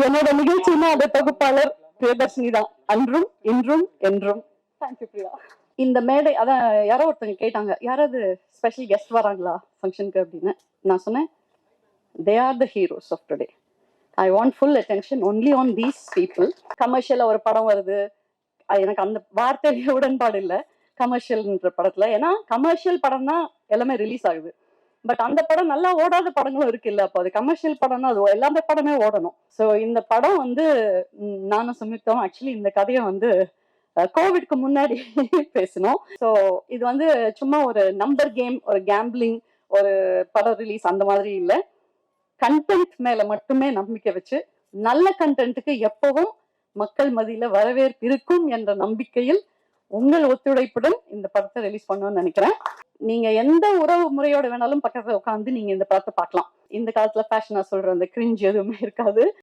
என்னோட நிகழ்ச்சினா அந்த தொகுப்பாளர் பிரியதர்ஷினி தான். அன்றும் இன்றும் என்றும். தேங்க்யூ பிரியா. இந்த மேடை அதான் யாரோ ஒருத்தங்க கேட்டாங்க, யாராவது ஸ்பெஷல் கெஸ்ட் வராங்களா ஃபங்க்ஷனுக்கு அப்படின்னு. நான் சொன்னேன், they are the heroes of today. I want full attention only on these people. கமர்ஷியலா ஒரு படம் வருது, எனக்கு அந்த வார்த்தையில உடன்பாடு இல்லை கமர்ஷியல்ன்ற படத்துல. ஏன்னா கமர்ஷியல் படம் தான் எல்லாமே ரிலீஸ் ஆகுது. பட் அந்த படம் நல்லா ஓடாத படங்களும் இருக்கு இல்ல. அப்போ அது கமர்ஷியல் படம்னா அது எல்லாமே படமே ஓடணும். ஸோ இந்த படம் வந்து நானும் சம்யுக்தாவும் ஆக்சுவலி இந்த கதையை வந்து கோவிட்க்கு முன்னாடி பேசணும். ஸோ இது வந்து சும்மா ஒரு நம்பர் கேம், ஒரு கேம்பிளிங், ஒரு படம் ரிலீஸ் அந்த மாதிரி இல்லை. கண்டென்ட் மேல மட்டுமே நம்பிக்கை வச்சு நல்ல கண்டென்ட்டுக்கு எப்பவும் மக்கள் மத்தியில வரவேற்பு இருக்கும் என்ற நம்பிக்கையில் உங்கள் ஒத்துழைப்புடன் இந்த படத்தை ரிலீஸ் பண்ணணும்னு நினைக்கிறேன். நீங்க எந்த உறவு முறையோட வேணாலும் பக்கத்துல உட்காந்து நீங்க இந்த படத்தை பார்க்கலாம். இந்த காலத்துல ஃபேஷனா சொல்ற அந்த கிரிஞ்ச் எதுவுமே இருக்காது.